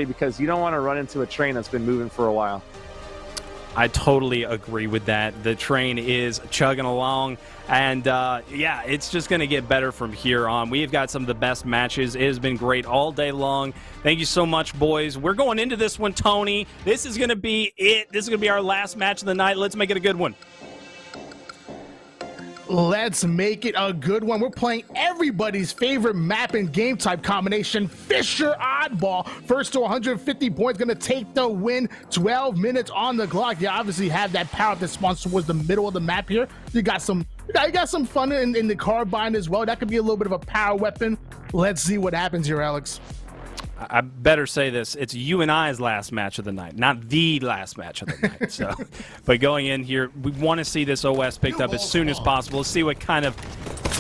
because you don't want to run into a train that's been moving for a while. I totally agree with that. The train is chugging along, and yeah, it's just going to get better from here on. We've got some of the best matches. It has been great all day long. Thank you so much, boys. We're going into this one, Tony. This is going to be it. This is going to be our last match of the night. Let's make it a good one. Let's make it a good one. We're playing everybody's favorite map and game type combination, Fisher Oddball. First to 150 points, going to take the win. 12 minutes on the clock. You obviously have that power that spawns towards the middle of the map here. You got some fun in the carbine as well. That could be a little bit of a power weapon. Let's see what happens here, Alex. I better say this. It's you and I's last match of the night, not the last match of the night. So, but going in here, we want to see this OS picked up as soon as possible. Let's see what kind of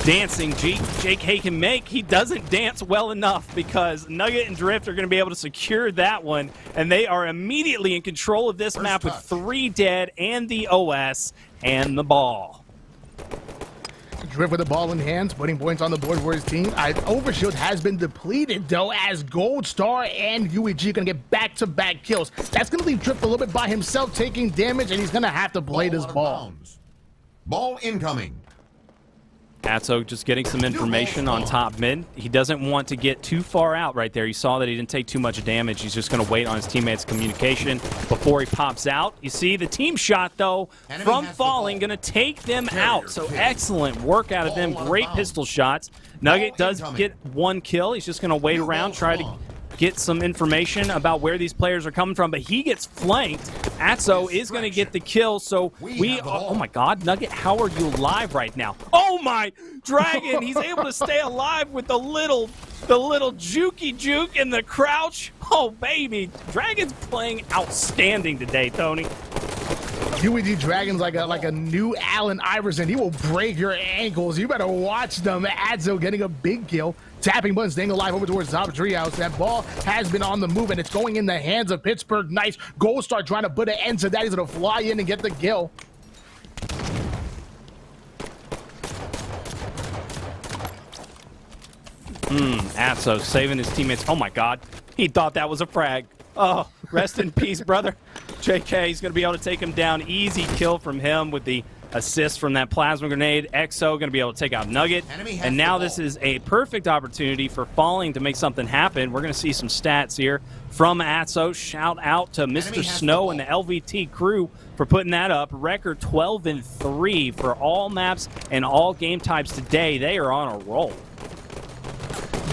dancing Jake Hay can make. He doesn't dance well enough because Nugget and Drift are going to be able to secure that one, and they are immediately in control of this map with 3 dead and the OS and the ball. Drift with the ball in hands, putting points on the board for his team. Overshield has been depleted, though, as Gold Star and UEG are going to get back-to-back kills. That's going to leave Drift a little bit by himself, taking damage, and he's going to have to play this ball. Ball incoming. Atso just getting some information on top mid. He doesn't want to get too far out right there. You saw that he didn't take too much damage. He's just going to wait on his teammates' communication before he pops out. You see the team shot, though, from falling, going to take them out. So excellent work out of them. Great pistol shots. Nugget does get 1 kill. He's just going to wait around, try to get some information about where these players are coming from, but he gets flanked. Atso is going to get the kill, so oh my god, Nugget, how are you alive right now? Oh my, Dragon, he's able to stay alive with the little jukey juke and the crouch. Oh baby, Dragon's playing outstanding today, Tony. UED Dragon's like a new Allen Iverson. He will break your ankles. You better watch them. Atso getting a big kill. Tapping button, staying alive over towards top treehouse. That ball has been on the move, and it's going in the hands of Pittsburgh. Nice. Gold Star trying to put an end to that. He's going to fly in and get the kill. Atso saving his teammates. Oh my god, he thought that was a frag. Oh, rest in peace, brother. JK is going to be able to take him down. Easy kill from him with the assist from that plasma grenade. EXO going to be able to take out Nugget. And now this is a perfect opportunity for Falling to make something happen. We're going to see some stats here from Atso. Shout out to Mr. Snow and the LVT crew for putting that up. Record 12-3 for all maps and all game types today. They are on a roll.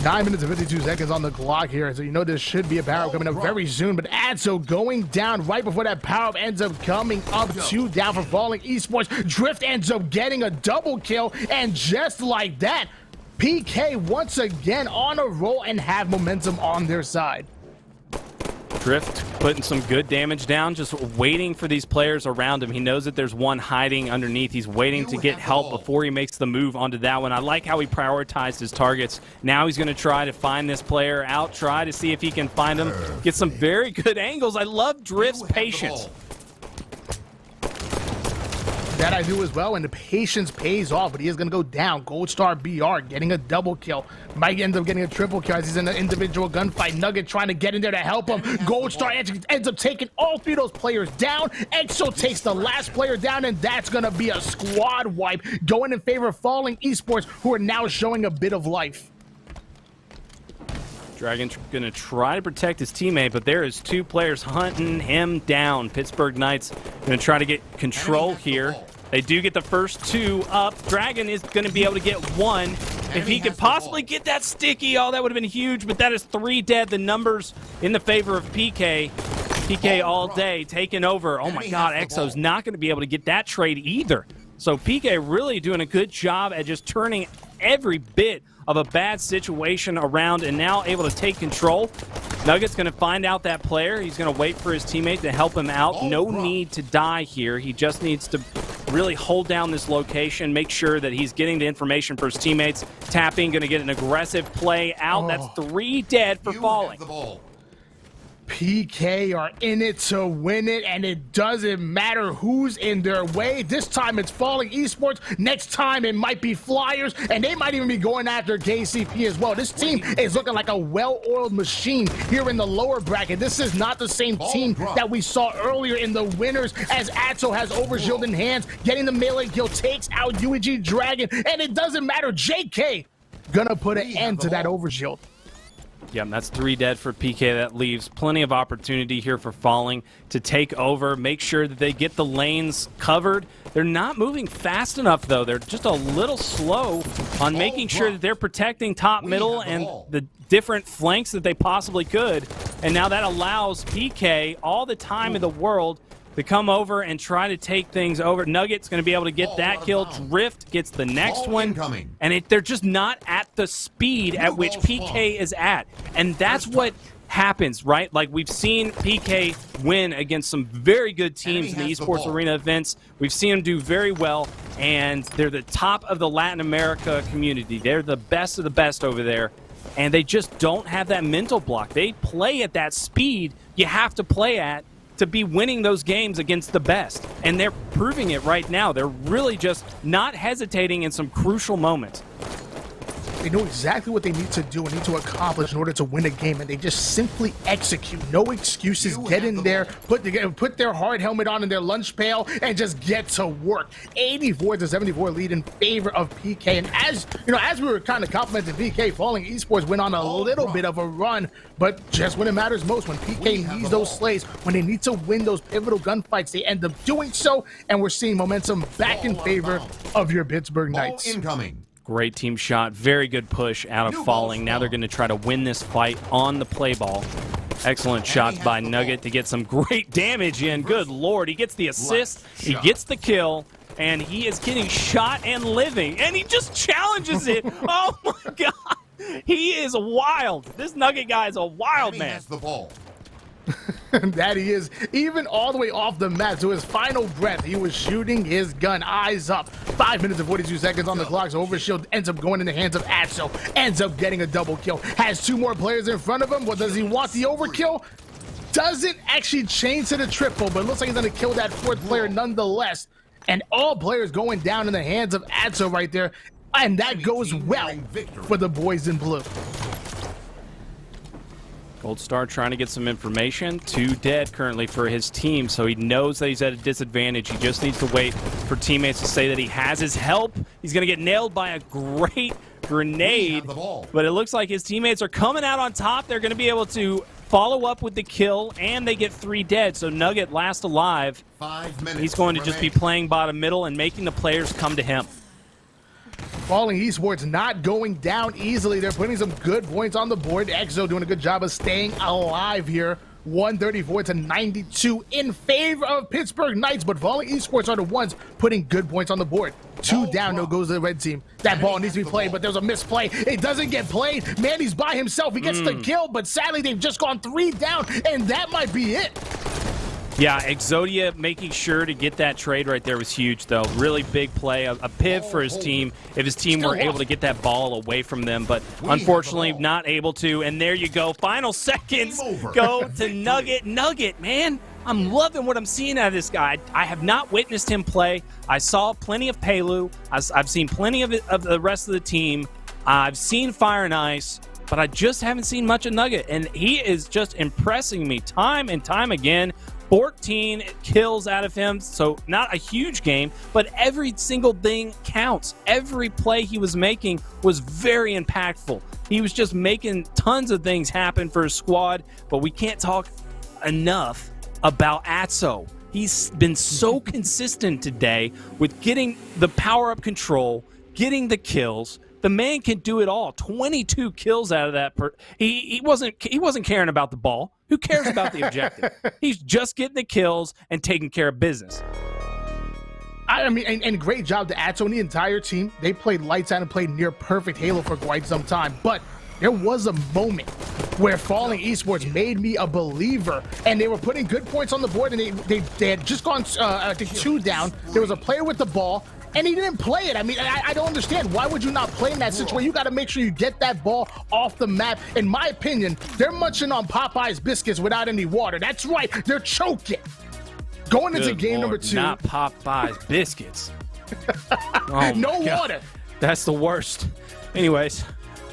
9 minutes and 52 seconds on the clock here, so you know this should be a power-up coming up very soon, but Atso going down right before that power-up ends up coming up. 2 down for Falling Esports. Drift ends up getting a double kill, and just like that, PK once again on a roll and have momentum on their side. Drift putting some good damage down, just waiting for these players around him. He knows that there's one hiding underneath. He's waiting to get help before he makes the move onto that one. I like how he prioritized his targets. Now he's going to try to find this player out, try to see if he can find him, get some very good angles. I love Drift's patience. That I do as well, and the patience pays off, but he is going to go down. Gold Star BR getting a double kill. Might end up getting a triple kill as he's in an individual gunfight. Nugget trying to get in there to help him. Gold Star ends up taking all 3 of those players down. EXO takes the last player down, and that's going to be a squad wipe going in favor of Falling Esports, who are now showing a bit of life. Dragon going to try to protect his teammate, but there is 2 players hunting him down. Pittsburgh Knights going to try to get control here. They do get the first 2 up. Dragon is going to be able to get 1. If he could possibly get that sticky, oh, that would have been huge, but that is 3 dead. The numbers in the favor of PK. PK all day taking over. Oh my god, EXO's not going to be able to get that trade either. So PK really doing a good job at just turning every bit of a bad situation around and now able to take control. Nugget's going to find out that player. He's going to wait for his teammate to help him out. No need to die here. He just needs to really hold down this location, make sure that he's getting the information for his teammates. Tapping, going to get an aggressive play out. That's 3 dead for Falling. PK are in it to win it, and it doesn't matter who's in their way. This time it's Falling Esports. Next time it might be Flyers, and they might even be going after KCP as well. This team is looking like a well-oiled machine here in the lower bracket. This is not the same team that we saw earlier in the winners, as Atso has Overshield in hands, getting the melee kill, takes out UEG Dragon, and it doesn't matter. JK gonna put an end to that Overshield. Yep, that's 3 dead for PK. That leaves plenty of opportunity here for Falling to take over, make sure that they get the lanes covered. They're not moving fast enough, though. They're just a little slow on making sure that they're protecting top, middle, and the different flanks that they possibly could. And now that allows PK all the time in the world to come over and try to take things over. Nugget's going to be able to get that kill. Drift gets the next one. And they're just not at the speed at which PK is at. And that's what happens, right? Like, we've seen PK win against some very good teams in the Esports Arena events. We've seen them do very well, and they're the top of the Latin America community. They're the best of the best over there. And they just don't have that mental block. They play at that speed you have to play at to be winning those games against the best. And they're proving it right now. They're really just not hesitating in some crucial moments. They know exactly what they need to do and need to accomplish in order to win a game, and they just simply execute. No excuses. Get in there, put their hard helmet on in their lunch pail, and just get to work. 84-74 lead in favor of PK. And as you know, as we were kind of complimenting PK, Falling Esports went on a little bit of a run, but just when it matters most, when PK needs those slays, when they need to win those pivotal gunfights, they end up doing so, and we're seeing momentum back in favor of your Pittsburgh Knights. Incoming. Great team shot. Very good push out of Falling. Now they're going to try to win this fight on the play ball. Excellent shots by Nugget to get some great damage in. Good Lord. He gets the assist. He gets the kill. And he is getting shot and living. And he just challenges it. Oh, my God. He is wild. This Nugget guy is a wild man. Has the ball. That he is, even all the way off the mat to his final breath. He was shooting his gun, eyes up. 5 minutes and 42 seconds on the clock. So Overshield ends up going in the hands of Atso, ends up getting a double kill. Has 2 more players in front of him. What does he want? The overkill? Doesn't actually change to the triple, but it looks like he's going to kill that 4th player nonetheless. And all players going down in the hands of Atso right there. And that goes well for the boys in blue. Gold Star trying to get some information. 2 dead currently for his team, so he knows that he's at a disadvantage. He just needs to wait for teammates to say that he has his help. He's going to get nailed by a great grenade, but it looks like his teammates are coming out on top. They're going to be able to follow up with the kill, and they get 3 dead, so Nugget last alive. 5 minutes. He's going to just be playing bottom middle and making the players come to him. Falling Esports not going down easily. They're putting some good points on the board. Exo doing a good job of staying alive here. 134-92 in favor of Pittsburgh Knights, but Falling Esports are the ones putting good points on the board. 2 down, no goes to the red team. That ball needs to be played, but there's a misplay. It doesn't get played. Manny's by himself. He gets the kill, but sadly they've just gone 3 down, and that might be it. Yeah, Exodia making sure to get that trade right there was huge, though. Really big play, a piv for his team if his team were able to get that ball away from them, but unfortunately not able to. And there you go. Final seconds go to Nugget. Nugget, man, I'm loving what I'm seeing out of this guy. I have not witnessed him play. I saw plenty of Pelu. I've seen plenty of the rest of the team. I've seen Fire and Ice, but I just haven't seen much of Nugget, and he is just impressing me time and time again. 14 kills out of him, so not a huge game, but every single thing counts. Every play he was making was very impactful. He was just making tons of things happen for his squad, but we can't talk enough about Atso. He's been so consistent today with getting the power-up control, getting the kills. The man can do it all. 22 kills out of that. He wasn't caring about the ball. Who cares about the objective? He's just getting the kills and taking care of business. I mean, and great job to Atso and the entire team. They played lights out and played near perfect Halo for quite some time. But there was a moment where Falling Esports made me a believer, and they were putting good points on the board, and they had just gone, I think, 2 down. There was a player with the ball, and he didn't play it. I mean, I don't understand. Why would you not play in that situation? You got to make sure you get that ball off the map. In my opinion, they're munching on Popeye's biscuits without any water. That's right, they're choking. Going into game number 2. Not Popeye's biscuits. Oh no water. That's the worst. Anyways,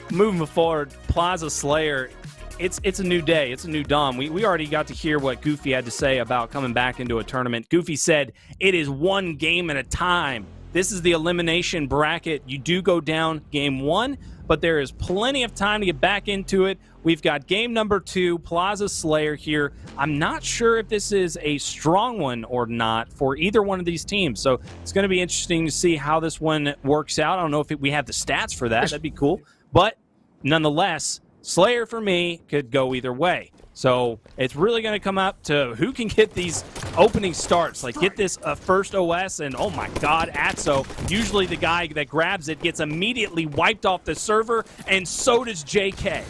moving forward, Plaza Slayer, it's a new day. It's a new dawn. We already got to hear what Goofy had to say about coming back into a tournament. Goofy said, it is one game at a time. This is the elimination bracket. You do go down game 1, but there is plenty of time to get back into it. We've got game number 2, Plaza Slayer here. I'm not sure if this is a strong one or not for either one of these teams. So it's going to be interesting to see how this one works out. I don't know if we have the stats for that. That'd be cool. But nonetheless, Slayer for me could go either way. So it's really going to come up to who can get these opening starts. Like, get this first OS, and oh my God, Atso, usually the guy that grabs it gets immediately wiped off the server, and so does JK.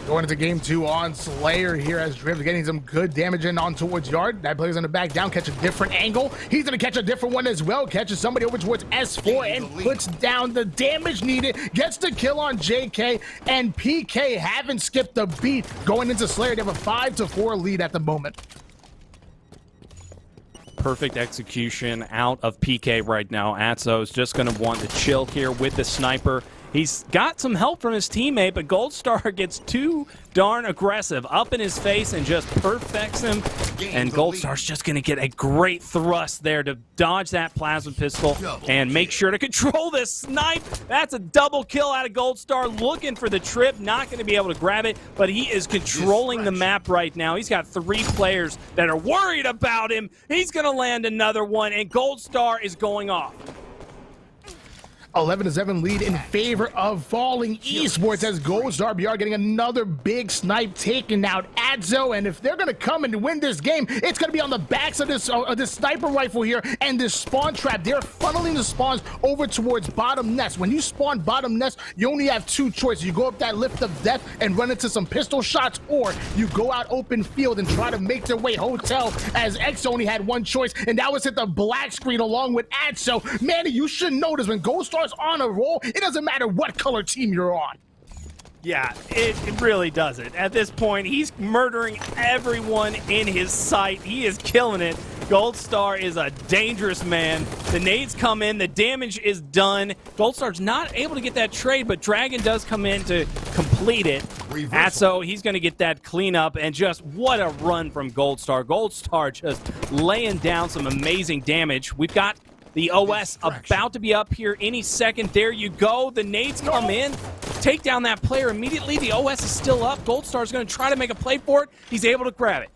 Going into game 2 on Slayer here as Drift getting some good damage in on towards Yard. That player's going to back down, catch a different angle. He's going to catch a different one as well. Catches somebody over towards S4 and puts down the damage needed. Gets the kill on JK, and PK haven't skipped a beat. Going into Slayer, they have a 5-4 lead at the moment. Perfect execution out of PK right now. Atso is just going to want to chill here with the sniper. He's got some help from his teammate, but Goldstar gets too darn aggressive up in his face and just perfects him. And Goldstar's just going to get a great thrust there to dodge that plasma pistol and make sure to control this snipe. That's a double kill out of Goldstar, looking for the trip, not going to be able to grab it, but he is controlling the map right now. He's got 3 players that are worried about him. He's going to land another one, and Goldstar is going off. 11-7 lead in favor of Falling Esports as Goldstar BR getting another big snipe taken out Adzo, and if they're going to come and win this game, it's going to be on the backs of this sniper rifle here and this spawn trap. They're funneling the spawns over towards bottom nest. When you spawn bottom nest, you only have 2 choices. You go up that lift of death and run into some pistol shots, or you go out open field and try to make their way hotel, as X only had 1 choice, and that was hit the black screen along with Adzo. Manny, you should notice when Goldstar on a roll, it doesn't matter what color team you're on. Yeah, it really doesn't. At this point, he's murdering everyone in his sight. He is killing it. Goldstar is a dangerous man. The nades come in. The damage is done. Goldstar's not able to get that trade, but Dragon does come in to complete it. Atso, he's going to get that cleanup, and just what a run from Goldstar. Goldstar just laying down some amazing damage. We've got the OS about to be up here any second. There you go. The nades come in. Take down that player immediately. The OS is still up. Goldstar's going to try to make a play for it. He's able to grab it.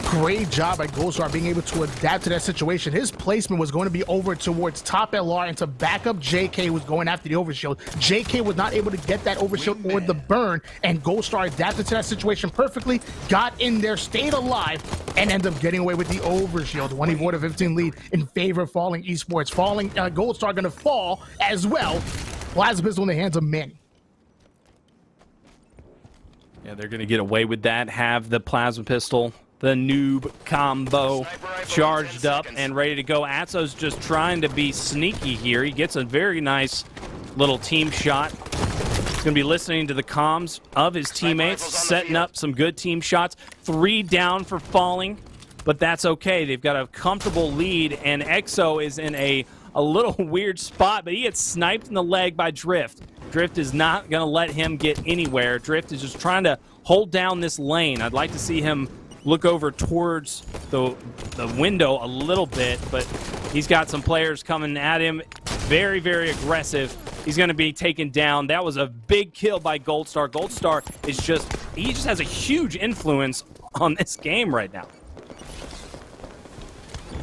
Great job by Goldstar being able to adapt to that situation. His placement was going to be over towards top LR, and to back up JK, who was going after the overshield. JK was not able to get that overshield or the burn, and Goldstar adapted to that situation perfectly, got in there, stayed alive, and ended up getting away with the overshield. 24-15 lead in favor of Falling Esports. Goldstar going to fall as well. Plasma pistol in the hands of Manny. Yeah, they're going to get away with that. Have the plasma pistol, the noob combo charged up and ready to go. Atso's just trying to be sneaky here. He gets a very nice little team shot. He's going to be listening to the comms of his teammates, setting up some good team shots. 3 down for Falling, but that's okay. They've got a comfortable lead, and Exo is in a little weird spot, but he gets sniped in the leg by Drift. Drift is not going to let him get anywhere. Drift is just trying to hold down this lane. I'd like to see him look over towards the window a little bit, but he's got some players coming at him. Very, very aggressive. He's going to be taken down. That was a big kill by Goldstar. Goldstar is he just has a huge influence on this game right now.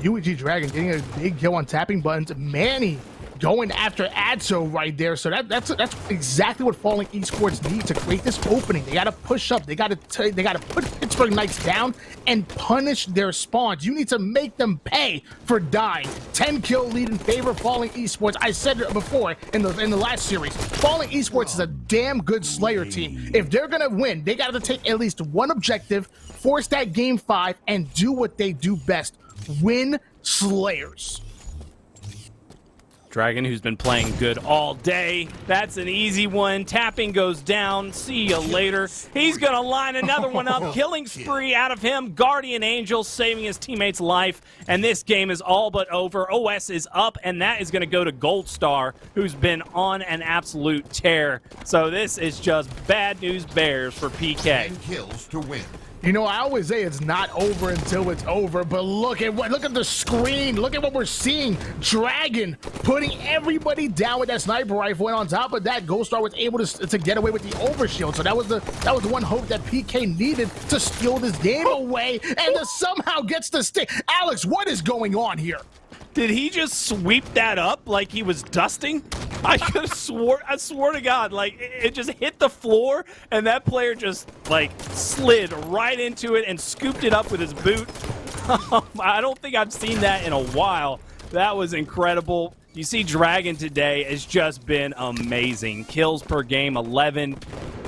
UEG Dragon getting a big kill on tapping buttons. Manny going after Adso right there. So that's exactly what Falling Esports need to create this opening. They got to push up. They got to put Pittsburgh Knights down and punish their spawns. You need to make them pay for dying. 10-kill lead in favor of Falling Esports. I said it before in the last series. Falling Esports is a damn good Slayer team. If they're gonna win, they got to take at least one objective, force that game 5, and do what they do best: win Slayers. Dragon, who's been playing good all day. That's an easy one. Tapping goes down. See you later. He's going to line another one up. Killing spree out of him. Guardian Angel saving his teammate's life. And this game is all but over. OS is up, and that is going to go to Gold Star, who's been on an absolute tear. So this is just bad news bears for PK. 10 kills to win. You know, I always say it's not over until it's over, but look at the screen. Look at what we're seeing. Dragon putting everybody down with that sniper rifle, and on top of that, Gold Star was able to get away with the overshield. So that was the one hope that PK needed to steal this game away, and to somehow gets the stick. Alex, what is going on here? Did he just sweep that up like he was dusting? I could have I swear to God, like, it just hit the floor, and that player just, like, slid right into it and scooped it up with his boot. I don't think I've seen that in a while. That was incredible. You see Dragon today has just been amazing. Kills per game, 11.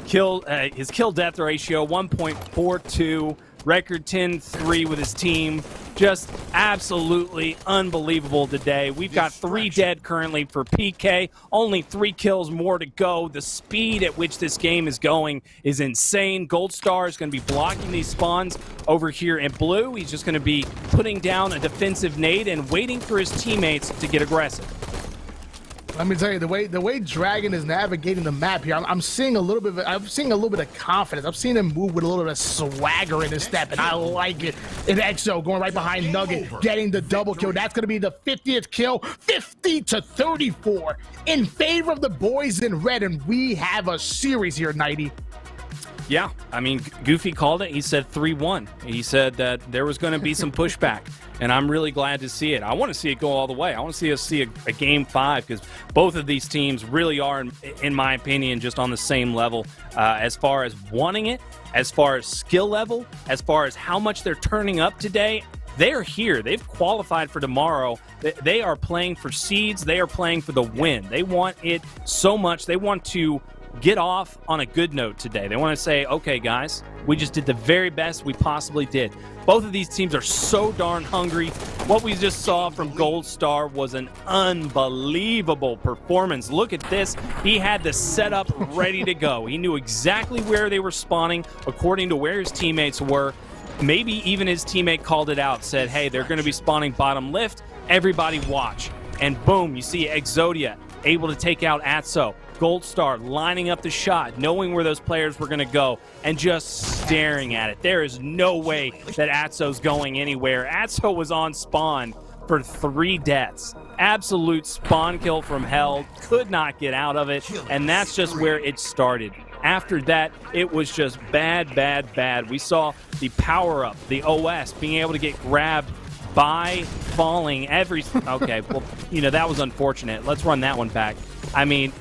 His kill-death ratio, 1.42. Record 10-3 with his team. Just absolutely unbelievable today. We've got 3 dead currently for PK. Only 3 kills more to go. The speed at which this game is going is insane. Gold Star is going to be blocking these spawns over here in blue. He's just going to be putting down a defensive nade and waiting for his teammates to get aggressive. Let me tell you, the way Dragon is navigating the map here, I'm seeing a little bit of confidence. I'm seeing him move with a little bit of swagger in his step, and I like it. And EXO going right behind Nugget, getting the double kill. That's going to be the 50th kill, 50-34 in favor of the boys in red, and we have a series here, Nighty. Yeah, I mean, Goofy called it. He said 3-1. He said that there was going to be some pushback, and I'm really glad to see it. I want to see it go all the way. I want to see us see a Game 5, because both of these teams really are, in my opinion, just on the same level as far as wanting it, as far as skill level, as far as how much they're turning up today. They're here. They've qualified for tomorrow. They are playing for seeds. They are playing for the win. They want it so much. They want to get off on a good note today. They want to say, okay, guys, we just did the very best we possibly did. Both of these teams are so darn hungry. What we just saw from Gold Star was an unbelievable performance. Look at this. He had the setup ready to go. He knew exactly where they were spawning according to where his teammates were. Maybe even his teammate called it out, said, hey, they're going to be spawning bottom lift. Everybody watch. And boom, you see Exodia able to take out Atso. Gold Star lining up the shot, knowing where those players were going to go, and just staring at it. There is no way that Atso's going anywhere. Atso was on spawn for 3 deaths. Absolute spawn kill from hell. Could not get out of it, and that's just where it started. After that, it was just bad, bad, bad. We saw the power-up, the OS, being able to get grabbed by falling every... Okay, well, you know, that was unfortunate. Let's run that one back. I mean,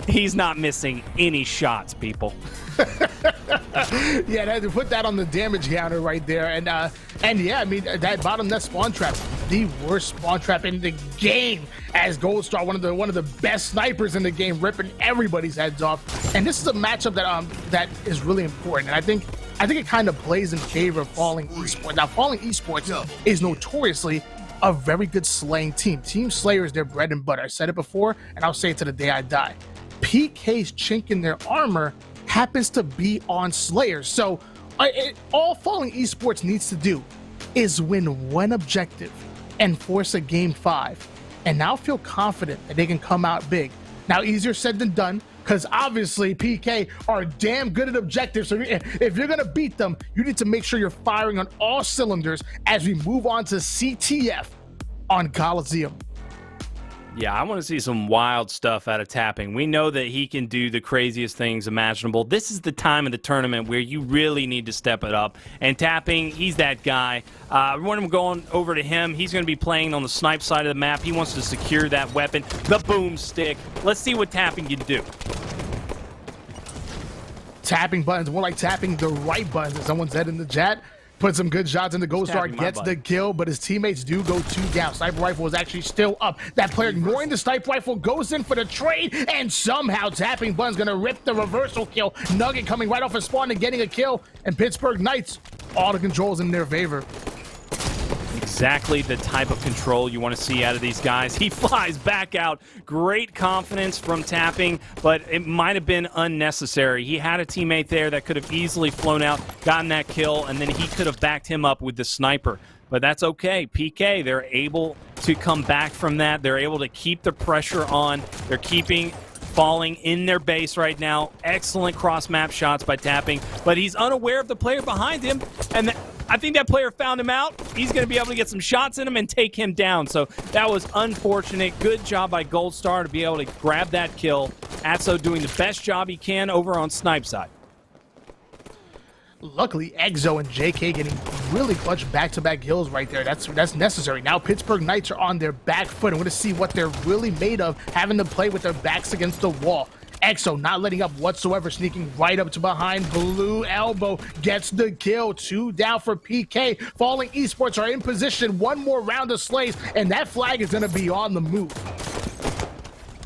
he's not missing any shots, people. Yeah, to put that on the damage counter right there, and yeah, I mean that bottom net spawn trap, the worst spawn trap in the game. As Gold Star, one of the best snipers in the game, ripping everybody's heads off. And this is a matchup that is really important. And I think it kind of plays in favor of Falling Esports. Now, Falling Esports is notoriously a very good slaying team. Team Slayer is their bread and butter. I said it before, and I'll say it to the day I die. PK's chink in their armor happens to be on Slayers. So all Falling Esports needs to do is win one objective and force a Game 5. And now feel confident that they can come out big. Now, easier said than done, because obviously PK are damn good at objectives. So if you're going to beat them, you need to make sure you're firing on all cylinders as we move on to CTF on Coliseum. Yeah, I want to see some wild stuff out of Tapping. We know that he can do the craziest things imaginable. This is the time of the tournament where you really need to step it up. And Tapping, he's that guy. When I'm going over to him, he's going to be playing on the snipe side of the map. He wants to secure that weapon, the boomstick. Let's see what Tapping can do. Tapping buttons, more like tapping the right buttons. Someone said in the chat. Put some good shots in the Gold Star, gets the kill, but his teammates do go 2 down. Sniper rifle is actually still up. That player ignoring the sniper rifle goes in for the trade, and somehow Tapping Bun's gonna rip the reversal kill. Nugget coming right off his spawn and getting a kill, and Pittsburgh Knights, all the controls in their favor. exactly the type of control you want to see out of these guys. He flies back out. Great confidence from Tapping, but it might have been unnecessary. He had a teammate there that could have easily flown out, gotten that kill, and then he could have backed him up with the sniper. But that's okay. PK, they're able to come back from that. They're able to keep the pressure on. They're keeping Falling in their base right now. Excellent cross-map shots by Tapping, but he's unaware of the player behind him, and I think that player found him out. He's going to be able to get some shots in him and take him down, so that was unfortunate. Good job by Gold Star to be able to grab that kill. Atso doing the best job he can over on Snipe side. Luckily, Exo and JK getting really clutch back-to-back kills right there. That's necessary. Now Pittsburgh Knights are on their back foot, and we're going to see what they're really made of, having to play with their backs against the wall. Exo not letting up whatsoever, sneaking right up to behind. Blue Elbow gets the kill. 2 down for PK. Falling Esports are in position. 1 more round of slays, and that flag is going to be on the move.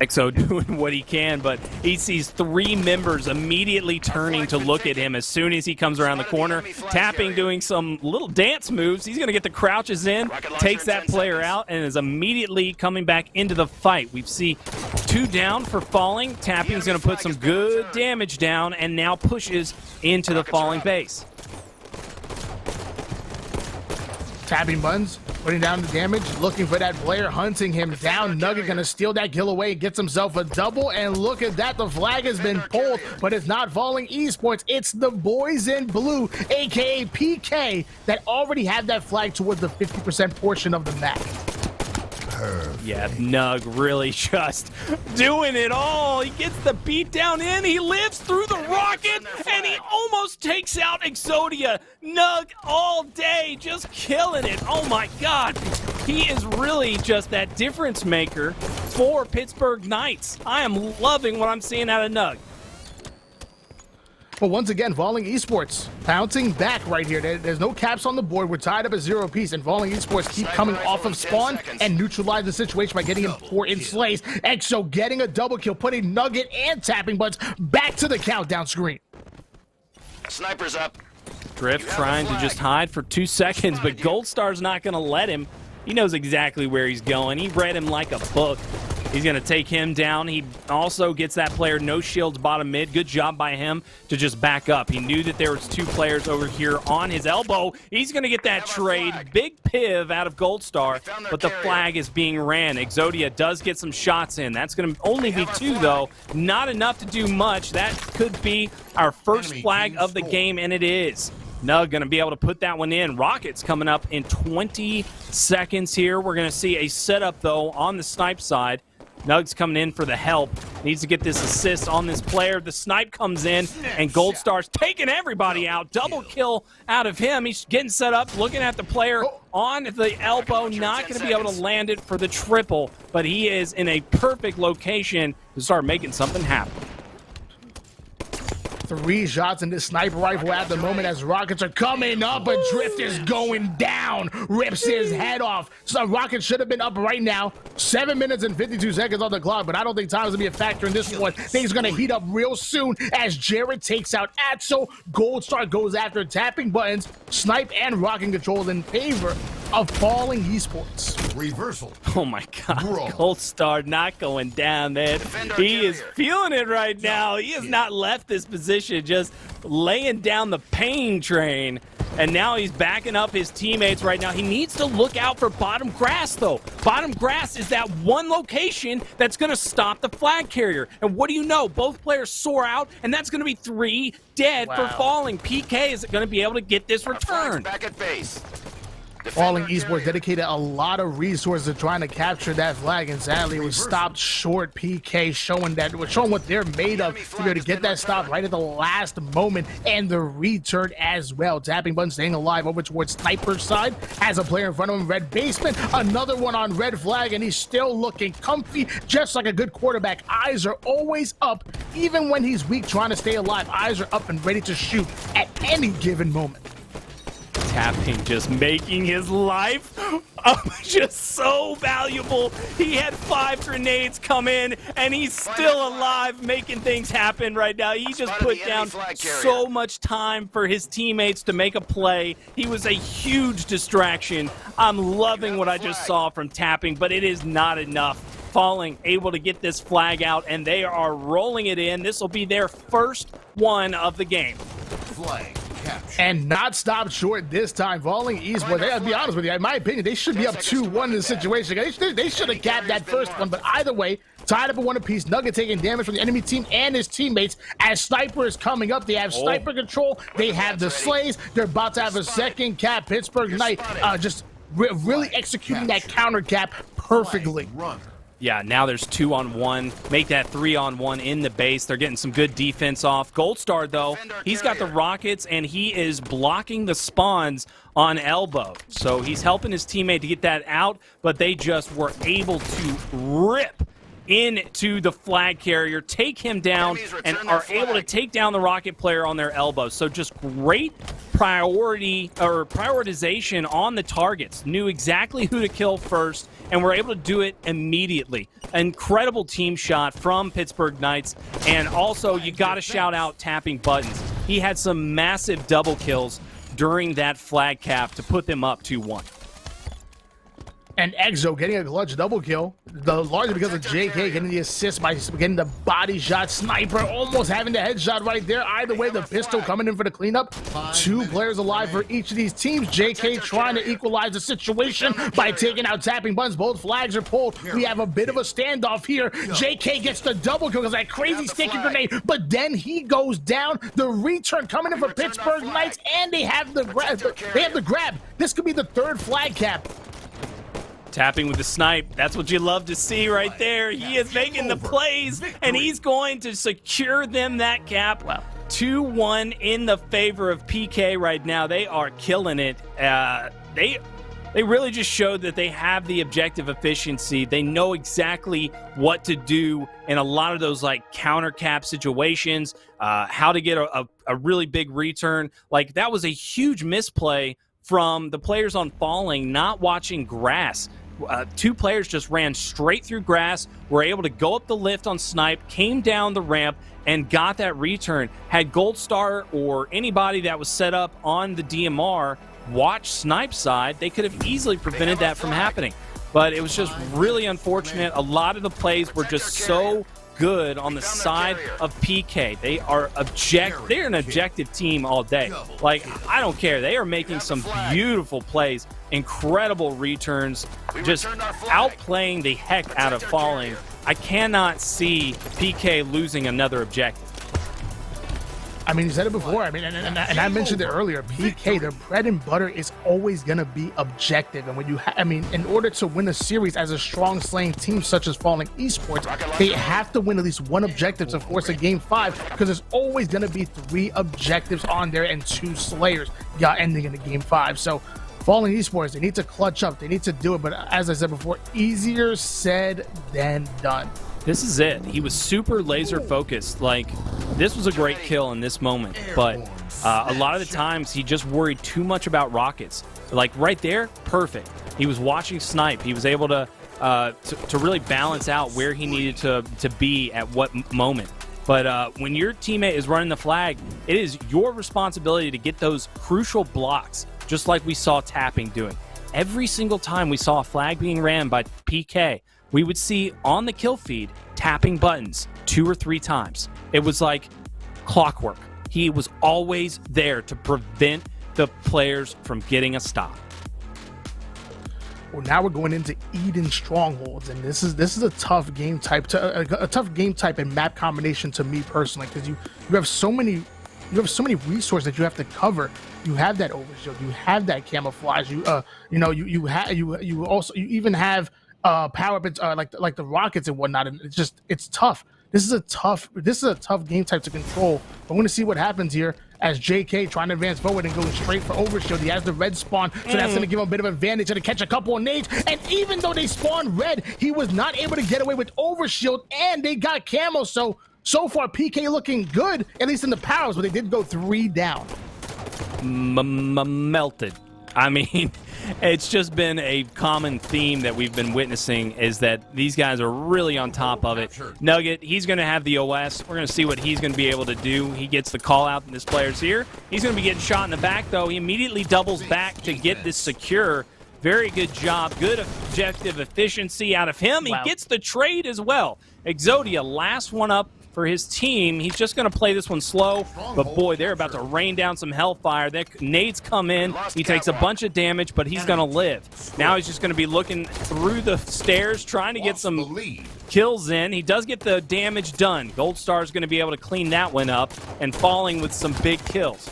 Exo doing what he can, but he sees 3 members immediately turning to look at him as soon as he comes around the corner. Tapping doing some little dance moves. He's going to get the crouches in, takes that player out, and is immediately coming back into the fight. We see 2 down for Falling. Tapping's going to put some good damage down and now pushes into the Falling base. Tapping Buns, putting down the damage, looking for that player, hunting him down. Nugget gonna steal that kill away and gets himself a double, and look at that, the flag has been pulled, but it's not Falling Esports, it's the boys in blue, aka PK, that already had that flag towards the 50% portion of the map. Yeah, Nug really just doing it all. He gets the beat down in, he lives through the rocket, and he almost takes out Exodia. Nug all day, just killing it. Oh my God. He is really just that difference maker for Pittsburgh Knights. I am loving what I'm seeing out of Nug. But once again, Falling Esports bouncing back right here. There's no caps on the board. We're tied up at 0 apiece, and Falling Esports keep coming off of spawn and neutralize the situation by getting important slays. Exo getting a double kill, putting Nugget and Tapping Buds back to the countdown screen. Sniper's up. Drift trying to just hide for 2 seconds, but Gold Star's not going to let him. He knows exactly where he's going. He read him like a book. He's going to take him down. He also gets that player no shields bottom mid. Good job by him to just back up. He knew that there was 2 players over here on his elbow. He's going to get that trade. Big piv out of Gold Star, but the flag is being ran. Exodia does get some shots in. That's going to only be 2, though. Not enough to do much. That could be our first flag of the game, and it is. Nug going to be able to put that one in. Rockets coming up in 20 seconds here. We're going to see a setup, though, on the Snipe side. Nug's coming in for the help. Needs to get this assist on this player. The snipe comes in, and Gold Star's taking everybody out. Double kill out of him. He's getting set up, looking at the player on the elbow. Not going to be able to land it for the triple, but he is in a perfect location to start making something happen. 3 shots in this sniper rifle at the moment as rockets are coming up, but Drift is going down, rips his head off. So rockets should have been up right now. 7 minutes and 52 seconds on the clock, but I don't think time is gonna be a factor in this one. Things are gonna heat up real soon as Jared takes out Atso. Gold Star goes after Tapping Buttons. Snipe and Rocket controls in favor of Falling Esports. Reversal. Oh my God, Gold Star not going down, man. He is feeling it right now. He has not left this position, just laying down the pain train. And now he's backing up his teammates right now. He needs to look out for bottom grass, though. Bottom grass is that one location that's going to stop the flag carrier. And what do you know? Both players soar out, and that's going to be 3 dead for Falling. PK is going to be able to get this return. Back at base. Falling Esports dedicated a lot of resources to trying to capture that flag, and sadly it was stopped short. PK showing what they're made of to be able to get that stop right at the last moment, and the return as well. Tapping Button staying alive over towards Sniper's side, has a player in front of him, red basement, another one on red flag, and he's still looking comfy, just like a good quarterback. Eyes are always up, even when he's weak, trying to stay alive. Eyes are up and ready to shoot at any given moment. Tapping just making his life just so valuable. He had 5 grenades come in, and he's still alive, making things happen right now. He just put down so much time for his teammates to make a play. He was a huge distraction. I'm loving what I just saw from Tapping, but it is not enough. Falling able to get this flag out, and they are rolling it in. This will be their first one of the game. Flag capture. And not stopped short this time. Falling Esports, I'll be honest with you, in my opinion, they should be up 2-1 in this situation. They should have capped that first one, but either way, tied up at 1 apiece. Nugget taking damage from the enemy team and his teammates as Sniper is coming up. They have sniper control. They have the slays. They're about to have a second cap. Pittsburgh Knight just really executing that counter cap perfectly. Yeah, now there's 2-on-1. Make that 3-on-1 in the base. They're getting some good defense off. Goldstar, though, he's got the rockets, and he is blocking the spawns on elbow. So he's helping his teammate to get that out, but they just were able to rip into the flag carrier, take him down, and are able to take down the rocket player on their elbow. So just great prioritization on the targets. Knew exactly who to kill first, and were able to do it immediately. Incredible team shot from Pittsburgh Knights, and also you got to shout out Tapping Buttons. He had some massive double kills during that flag cap to put them up 2-1. And Exo getting a clutch double kill, largely because of JK getting the assist by getting the body shot. Sniper almost having the headshot right there. Either way, the pistol coming in for the cleanup. 2 players alive for each of these teams. JK trying to equalize the situation by taking out Tapping Buttons. Both flags are pulled. We have a bit of a standoff here. JK gets the double kill because that crazy sticky grenade, but then he goes down. The return coming in for Pittsburgh Knights, and they have the grab. This could be the 3rd flag cap. Tapping with the snipe. That's what you love to see right there. He is making the plays, and he's going to secure them that cap. 2-1 in the favor of PK right now. They are killing it. They really just showed that they have the objective efficiency. They know exactly what to do in a lot of those like counter cap situations, how to get a really big return. Like that was a huge misplay from the players on Falling not watching grass. 2 players just ran straight through grass, were able to go up the lift on Snipe, came down the ramp, and got that return. Had Goldstar or anybody that was set up on the DMR watch Snipe's side, they could have easily prevented that from happening. But it was just really unfortunate. A lot of the plays were just so good on the side of PK. They're an objective team all day. Like, I don't care. They are making some beautiful plays, incredible returns, just outplaying the heck out of Falling. I cannot see PK losing another objective. I mean, you said it before. I mean, and I mentioned it earlier. PK, their bread and butter is always going to be objective. And when you, in order to win a series as a strong slaying team such as Falling Esports, they have to win at least 1 objective to force a game 5, because there's always going to be 3 objectives on there and 2 slayers ending in a game 5. So Falling Esports, they need to clutch up. They need to do it. But as I said before, easier said than done. This is it. He was super laser focused. Like, this was a great kill in this moment, but a lot of the times he just worried too much about rockets. Like right there, perfect. He was watching Snipe. He was able to really balance out where he needed to be at what moment. But when your teammate is running the flag, it is your responsibility to get those crucial blocks, just like we saw Tapping doing. Every single time we saw a flag being ran by PK, we would see on the kill feed Tapping Buttons 2 or 3 times. It was like clockwork. He was always there to prevent the players from getting a stop. Well, now we're going into Eden Strongholds, and this is a tough game type and map combination to me personally, because you have so many resources that you have to cover. You have that overshield, you have that camouflage, you even have power ups like the rockets and whatnot, and it's tough. This is a tough game type to control. I'm going to see what happens here as JK trying to advance forward and going straight for overshield. He has the red spawn, so that's going to give him a bit of advantage to catch a couple of nades. And even though they spawned red, he was not able to get away with overshield, and they got camo. So far PK looking good, at least in the powers, but they did go 3 down. Melted. I mean, it's just been a common theme that we've been witnessing is that these guys are really on top of it. Nugget, he's going to have the OS. We're going to see what he's going to be able to do. He gets the call out, and this player's here. He's going to be getting shot in the back, though. He immediately doubles back to get this secure. Very good job. Good objective efficiency out of him. He gets the trade as well. Exodia, last one up for his team. He's just going to play this one slow, but boy, they're about to rain down some hellfire. Nades come in. He takes a bunch of damage, but he's going to live. Now he's just going to be looking through the stairs, trying to get some kills in. He does get the damage done. Gold Star is going to be able to clean that one up and falling with some big kills.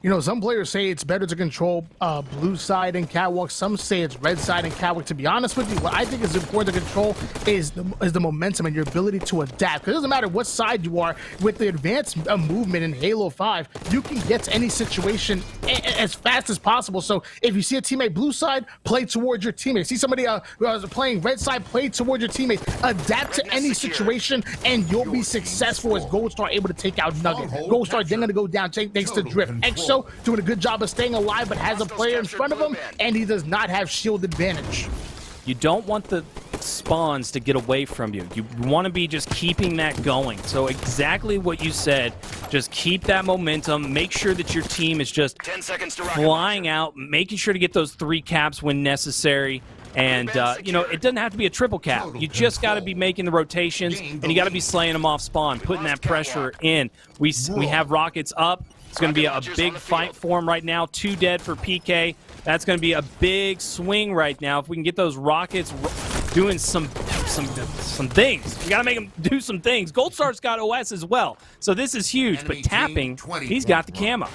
You know, some players say it's better to control blue side and catwalk. Some say it's red side and catwalk. To be honest with you, what I think is important to control is the momentum and your ability to adapt. Because it doesn't matter what side you are. With the advanced movement in Halo 5, you can get to any situation as fast as possible. So if you see a teammate blue side, play towards your teammate. See somebody who is playing red side, play towards your teammates. Adapt to any situation, and you'll be successful as Gold Star able to take out Nugget. Gold Star then going to go down thanks to Drift. EXO doing a good job of staying alive, but has a player in front of him, and he does not have shield advantage. You don't want the spawns to get away from you. You want to be just keeping that going. So exactly what you said, just keep that momentum. Make sure that your team is just 10 seconds to flying out, making sure to get those 3 caps when necessary. And, you know, it doesn't have to be a triple cap. You just got to be making the rotations, and you got to be slaying them off spawn, putting that pressure in. We have rockets up. It's going to be a big fight for him right now. 2 dead for PK. That's going to be a big swing right now. If we can get those rockets doing some things. We got to make them do some things. Gold Star's got OS as well. So this is huge. But tapping, he's got the camo.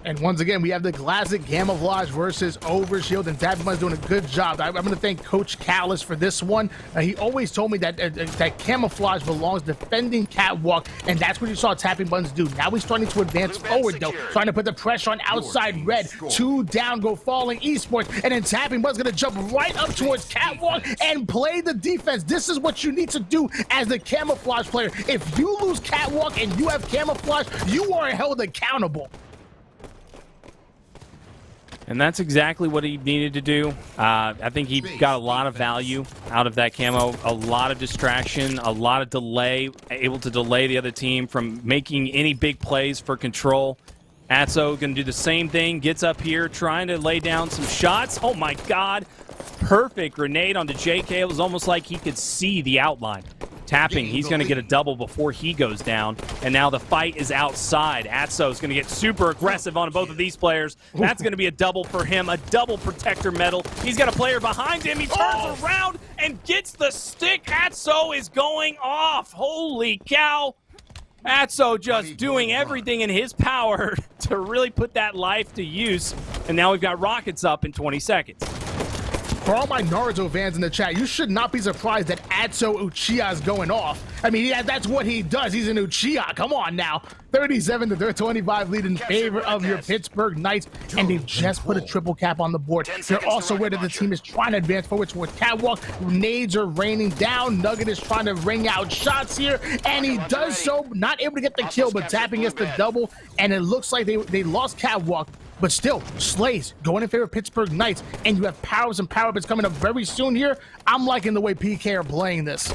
And once again, we have the classic camouflage versus overshield, and Tapping's doing a good job. I'm going to thank Coach Callis for this one. He always told me that that camouflage belongs defending catwalk, and that's what you saw Tapping Buns do. Now he's starting to advance forward, though, trying to put the pressure on outside red. 2 down, go falling Esports, and then Tapping Buns going to jump right up towards catwalk and play the defense. This is what you need to do as the camouflage player. If you lose catwalk and you have camouflage, you are held accountable. And that's exactly what he needed to do. I think he got a lot of value out of that camo, a lot of distraction, a lot of delay, able to delay the other team from making any big plays for control. Atso going to do the same thing, gets up here, trying to lay down some shots. Oh my God, perfect grenade onto JK. It was almost like he could see the outline. Tapping, he's going to get a double before he goes down, and now the fight is outside. Atso is going to get super aggressive on both of these players. That's going to be a double for him, a double protector medal. He's got a player behind him. He turns around and gets the stick. Atso is going off. Holy cow. Atso just doing everything in his power to really put that life to use, and now we've got rockets up in 20 seconds. For all my Naruto fans in the chat, you should not be surprised that Atso Uchiha is going off. I mean, yeah, that's what he does. He's an Uchiha. Come on now. 37-25 lead in favor of your Pittsburgh Knights, and they've just put a triple cap on the board. They're also aware that the team is trying to advance forward towards catwalk. Nades are raining down. Nugget is trying to ring out shots here, and he does so. Not able to get the kill, but Tapping gets the double, and it looks like they lost catwalk. But still, Slays going in favor of Pittsburgh Knights, and you have powers and power-ups coming up very soon here. I'm liking the way PK are playing this.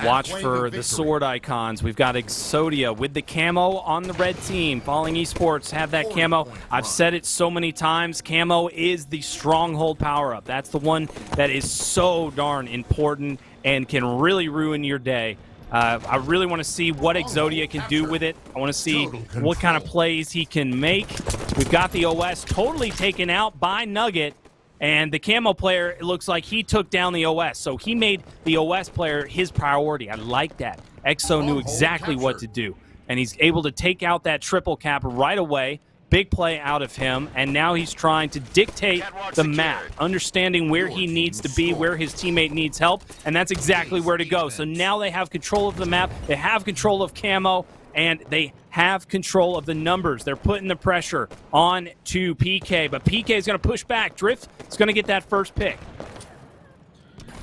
Watch for the sword icons. We've got Exodia with the camo on the red team. Falling Esports have that camo. I've said it so many times. Camo is the stronghold power-up. That's the one that is so darn important and can really ruin your day. I really want to see what Exodia can do with it. I want to see what kind of plays he can make. We've got the OS totally taken out by Nugget, and the camo player, it looks like he took down the OS, so he made the OS player his priority. I like that. EXO knew exactly what to do, and he's able to take out that triple cap right away. Big play out of him, and now he's trying to dictate the map, understanding where he needs to be, where his teammate needs help, and that's exactly where to go. So now they have control of the map, they have control of camo, and they have control of the numbers. They're putting the pressure on to PK, but PK is going to push back. Drift is going to get that first pick.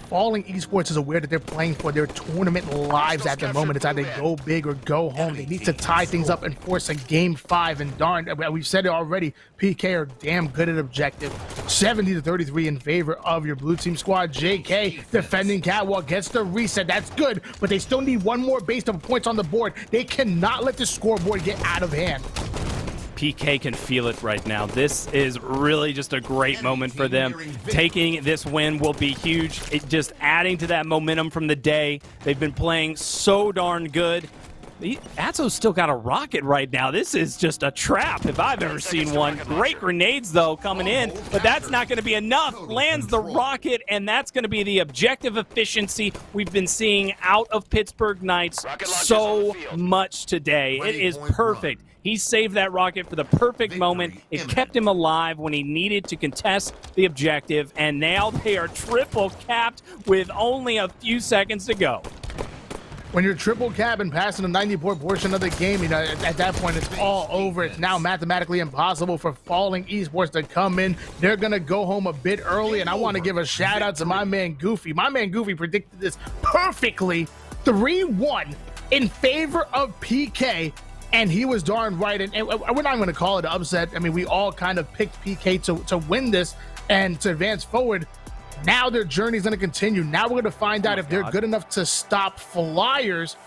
Falling Esports is aware that they're playing for their tournament lives at the moment. It's either go big or go home. They need to tie things up and force a game 5. And darn, we've said it already, PK are damn good at objective. 70-33 in favor of your blue team squad. JK defending Catwalk gets the reset. That's good, but they still need one more base of points on the board. They cannot let the scoreboard get out of hand. PK can feel it right now. This is really just a great moment for them. Taking this win will be huge. It just adding to that momentum from the day. They've been playing so darn good. Atso's still got a rocket right now. This is just a trap if I've ever seen one. Great grenades, though, coming in, but that's not going to be enough. Lands the rocket, and that's going to be the objective efficiency we've been seeing out of Pittsburgh Knights so much today. It is perfect. He saved that rocket for the perfect moment. It kept him alive when he needed to contest the objective, and now they are triple capped with only a few seconds to go. When you're triple cap and passing the 90-point portion of the game, you know, at that point, it's all over. It's now mathematically impossible for Falling Esports to come in. They're going to go home a bit early, and I want to give a shout-out to my man Goofy. My man Goofy predicted this perfectly. 3-1 in favor of PK, and he was darn right. And we're not going to call it an upset. I mean, we all kind of picked PK to win this and to advance forward. Now their journey is going to continue. Now we're going to find out if they're good enough to stop Flyers.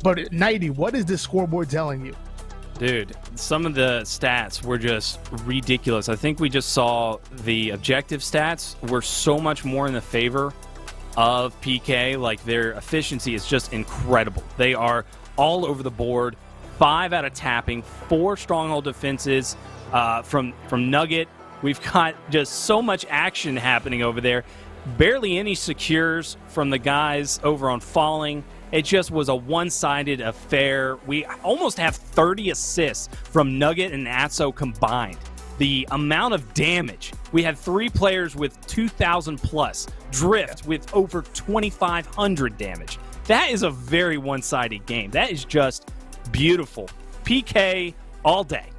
But 90, what is this scoreboard telling you? Dude, some of the stats were just ridiculous. I think we just saw the objective stats were so much more in the favor of PK. Like, their efficiency is just incredible. They are all over the board. 5 out of tapping, 4 stronghold defenses from Nugget. We've got just so much action happening over there. Barely any secures from the guys over on Falling. It just was a one-sided affair. We almost have 30 assists from Nugget and Atso combined. The amount of damage. We had 3 players with 2,000 plus. Drift with over 2,500 damage. That is a very one-sided game. That is just beautiful. PK all day.